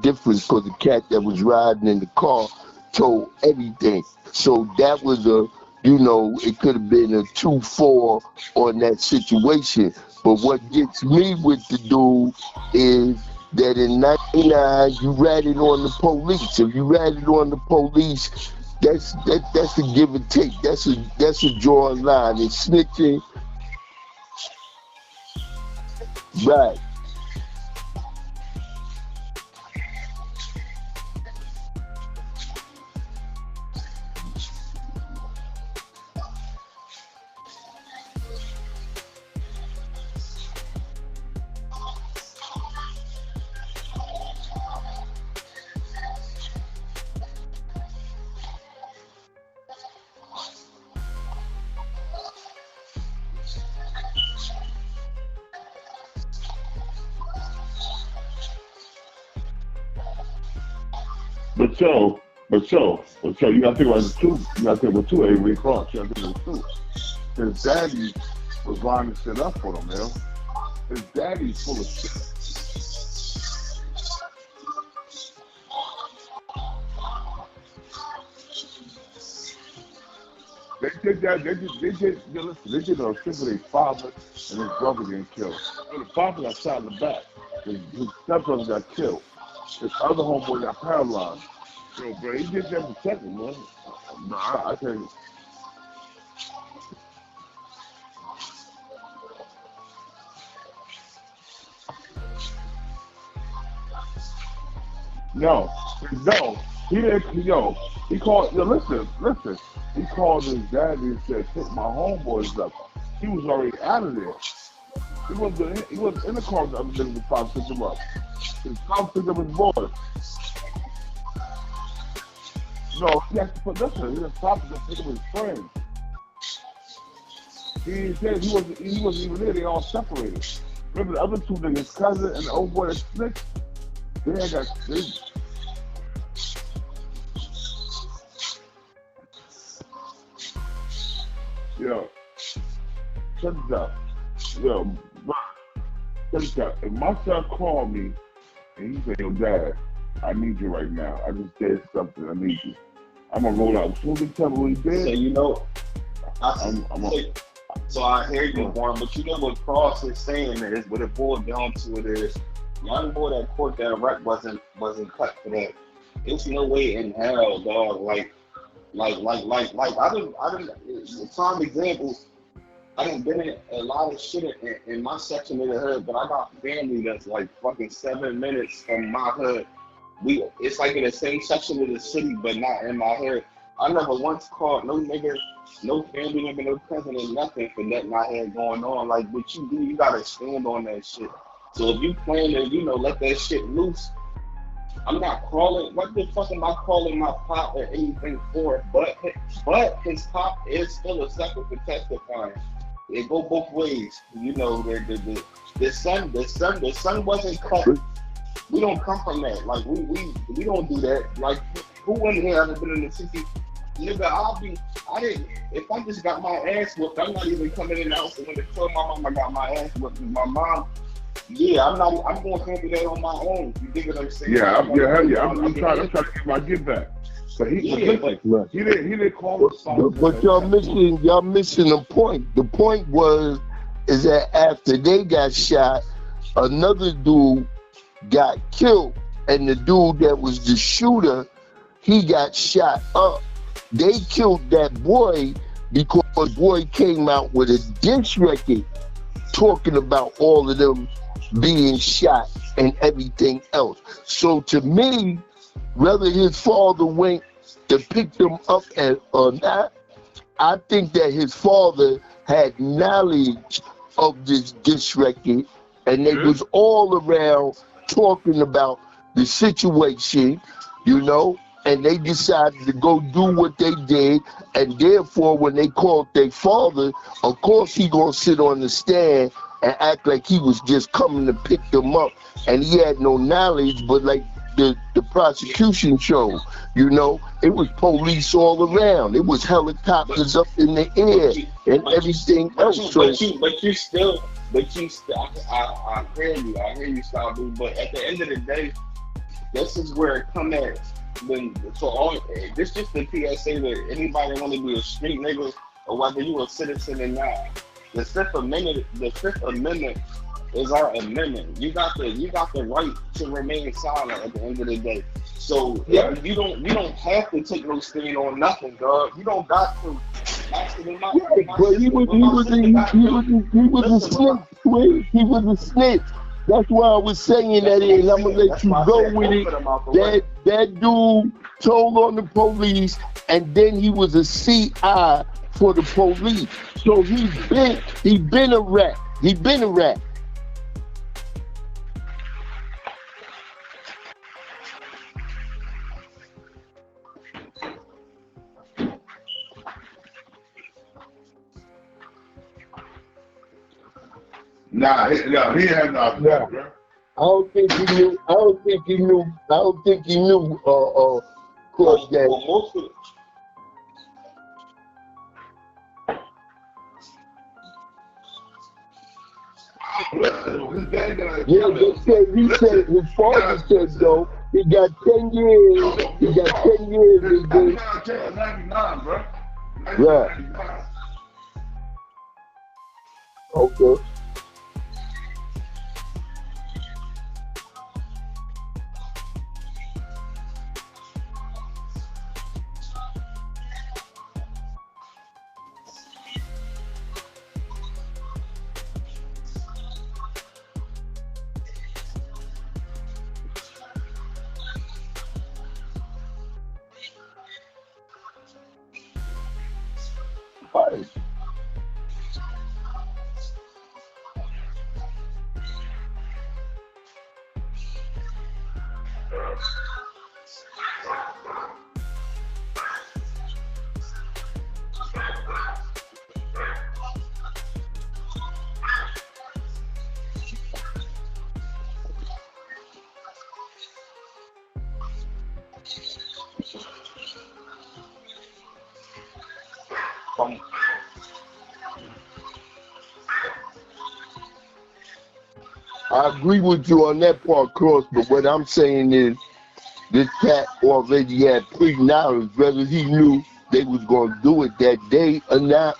difference because the cat that was riding in the car told everything. So that was it could have been a 2-4 on that situation. But what gets me with the dude is that in 99, you ratted on the police. If you ratted on the police, that's a give and take. That's a drawing line. It's snitching. Right. But so, you gotta think about the two. You gotta think about two. Avery Kross. You gotta think about two. His daddy was lining shit up for him, man. His daddy's full of shit. They did a shit for their father and his brother getting killed. So the father got shot in the back. His stepbrother got killed. His other homeboy got paralyzed. Yo, bro, he did that protect him, man. Nah, I tell you. No, he didn't. He called. Listen. He called his daddy and said, "Pick my homeboys up." He was already out of there. He wasn't in the car the other day when the cop picked him up. His cop picked up his boys. No, he has to put listen. He was stopped to pick up his friends. He said he wasn't even there. They all separated. Remember the other two niggas, his cousin and the old boy that snitched? They Yo, check this out. Yo, bro, check this out. If my son called me and he said, "Yo, Dad, I need you right now. I just did something. I need you." I'm gonna roll out. As soon as he tell me what he did, so so I hear you, Warren, but you know what Kross is saying is what it boils down to. It is young boy that court that rep wasn't cut for that. There's no way in hell, dog. Like I didn't. Prime examples. I done been in a lot of shit in my section of the hood, but I got family that's like fucking 7 minutes from my hood. It's like in the same section of the city, but not in my hood. I never once called no nigga, no family member, no cousin, or nothing for nothing I had going on. Like what you do, you gotta stand on that shit. So if you plan to, let that shit loose, I'm not calling. What the fuck am I calling my pop or anything for? But his pop is still a sucker for testifying. It go both ways. The son wasn't cut. We don't come from that. Like we don't do that. Like who in here hasn't been in the city? Nigga, if I just got my ass whooped, I'm not even coming in the house and when they tell my mom I got my ass whooped. My mom, I'm going to handle that on my own. You dig what I'm saying? Yeah, I'm trying to get my get back. But he didn't call us. But y'all missing the point. The point is that after they got shot, another dude got killed, and the dude that was the shooter, he got shot up. They killed that boy because the boy came out with a diss record talking about all of them being shot and everything else. So to me, whether his father went to pick them up or not, I think that his father had knowledge of this diss record, and they was all around talking about the situation, and they decided to go do what they did, and therefore when they called their father, of course he gonna sit on the stand and act like he was just coming to pick them up, and he had no knowledge. But like the prosecution showed, it was police all around. It was helicopters up in the air and everything else. I hear you, Shabu, but at the end of the day, this is where it come at. This just the PSA to anybody that want to be a street nigga or whether you a citizen or not. The Fifth Amendment is our amendment. You got the right to remain silent at the end of the day. So you don't have to take no stand on nothing, dog. You don't got to. Actually, but he was a snitch. He was a snitch. That's why I was saying that, and I'm gonna let you go with it. That dude told on the police, and then he was a CI for the police. So he been a rat. He been a rat. Nah, he had no that, bro. I don't think he knew. Kross that. Well, most of He said his father said though he got 10 years. He got 10 years. 99, bro. Right. Okay. Right. I agree with you on that part, Kross, but what I'm saying is this cat already had pre-knowledge, whether he knew they was going to do it that day or not.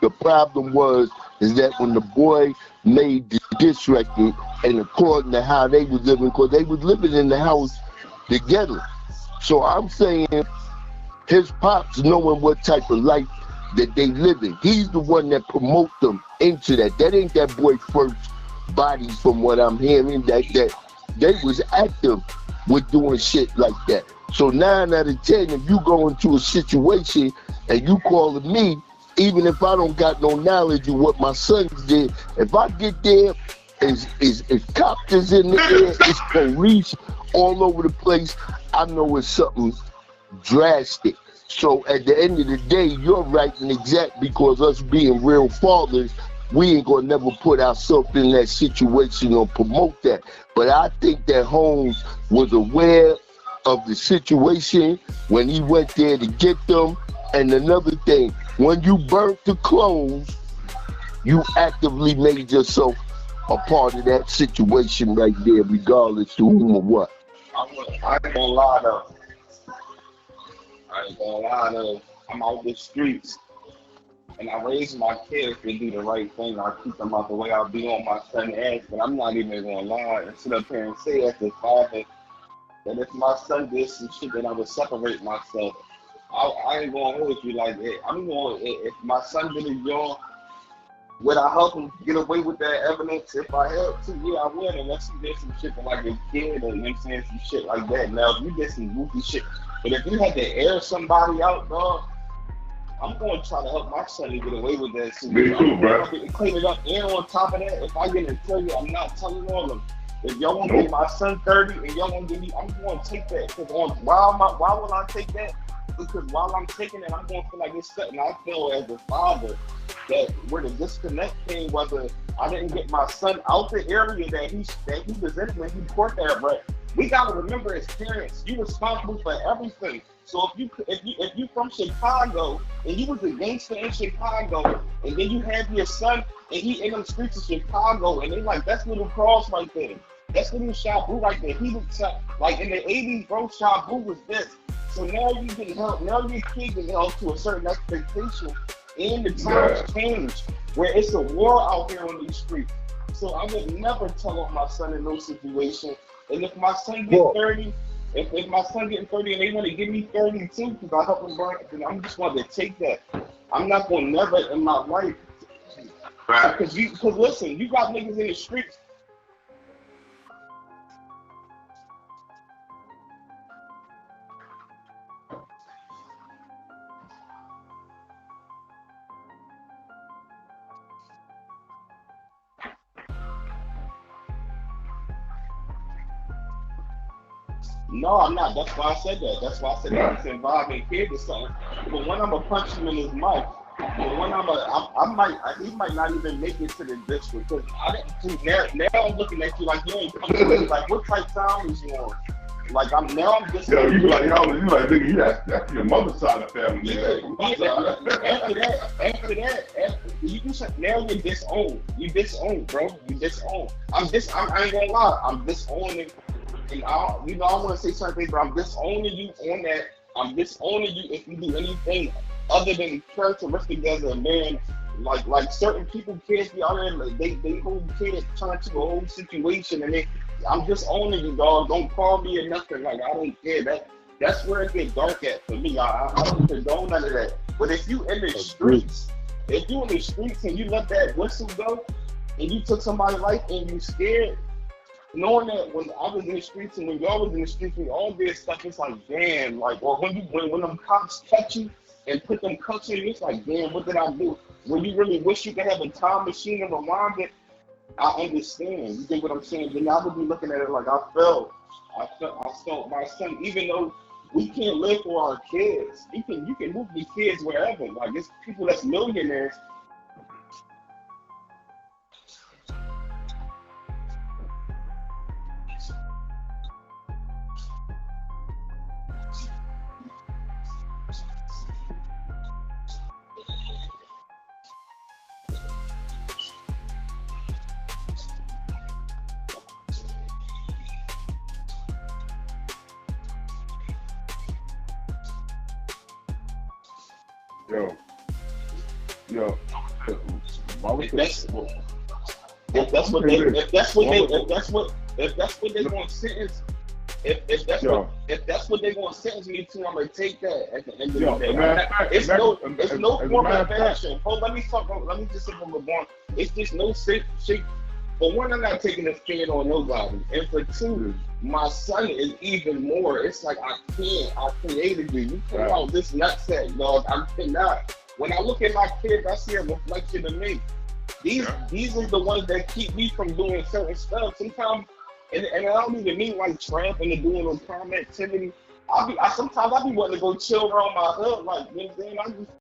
The problem is that when the boy made the diss record, and according to how they was living, because they was living in the house together. So I'm saying his pops knowing what type of life that they live in. He's the one that promote them into that. That ain't that boy first bodies, from what I'm hearing, that they was active with doing shit like that. So 9 out of 10, if you go into a situation and you calling me, even if I don't got no knowledge of what my sons did, if I get there, is cops in the air, it's police all over the place, I know it's something drastic. So at the end of the day, you're right and exact, because us being real fathers, we ain't gonna never put ourselves in that situation or promote that. But I think that Holmes was aware of the situation when he went there to get them. And another thing, when you burnt the clothes, you actively made yourself a part of that situation right there, regardless to whom or what. I ain't gonna lie though. I'm out the streets. And I raise my kids to do the right thing. I keep them out the way. I'll be on my son's ass, but I'm not even gonna lie and sit up here and say as a father that if my son did some shit, that I would separate myself. I ain't gonna hold you like that. If my son did it young, would I help him get away with that evidence? If I help to, yeah, I would, unless he did some shit for like a kid or, you know what I'm saying, some shit like that. Now, if you did some goofy shit, but if you had to air somebody out, dog, I'm going to try to help my son to get away with that. So Me too, bro. Clean it up. And on top of that, if I get to tell you, I'm not telling on them. If y'all want to give my son 30 and y'all want to give me, I'm going to take that. Because why will I take that? Because while I'm taking it, I'm going to feel like it's something I feel as a father that where the disconnect came, whether I didn't get my son out the area that he was in when he poured that bread. We gotta remember as parents, you responsible for everything. So if you from Chicago and you was a gangster in Chicago, and then you have your son and he in them streets of Chicago, and they like, that's little Kross right there. That's the new Shabu right there. He was like in the 80s, bro. Shabu was this. So now you get held. Now your kid get held to a certain expectation, and the times change where it's a war out here on these streets. So I would never tell on my son in those situations. And if my son get 30, if my son getting 30 and they want to give me 32 because I help them burn, then I'm just going to take that. I'm not going to never in my life. Right. Because listen, you got niggas in the streets. No, I'm not. That's why I said that. That's why I said that he's involving kids or something. But when I'm gonna punch him in his mouth, but when he might not even make it to the district. Because I didn't. Now I'm looking at you like you ain't coming with me. Like what type of time is you on? Like I'm just. Yo, you be like, nigga, that's your mother's side of the family. After that, you just now you're disowned. You disowned, bro. You disowned. I ain't gonna lie. I'm disowning. And I want to say something, but I'm disowning you on that. I'm disowning you if you do anything other than characteristic as a man. Like certain people, kids be out there, like they hold kids turn to a whole situation, and I'm disowning you, dog. Don't call me or nothing. Like I don't care. That's where it gets dark at for me. I don't condone none of that. But if you in the streets, and you let that whistle go, and you took somebody's life and you scared. Knowing that when I was in the streets and when y'all was in the streets, we all did stuff, it's like, damn, like, or when them cops catch you and put them cuffs on you, it's like, damn, what did I do? When you really wish you could have a time machine and rewind it, I understand. You get what I'm saying? Then I would be looking at it like I felt my son, even though we can't live for our kids. You can move your kids wherever. Like, it's people that's millionaires. Yo. If that's what they're going to sentence, if that's what they're going to sentence me to, I'm gonna take that at the end of the day. It's no form of action. Let me just say from the born. It's just no shape. For one, I'm not taking a stand on nobody, and for two, my son is even more. It's like I created you. You come out this nutsack, dog. I cannot. When I look at my kids, I see a reflection of me. These are the ones that keep me from doing certain stuff. Sometimes, and I don't even mean like tramping and doing no crime activity. Sometimes I be wanting to go chill around my hood, like, you know what I'm saying?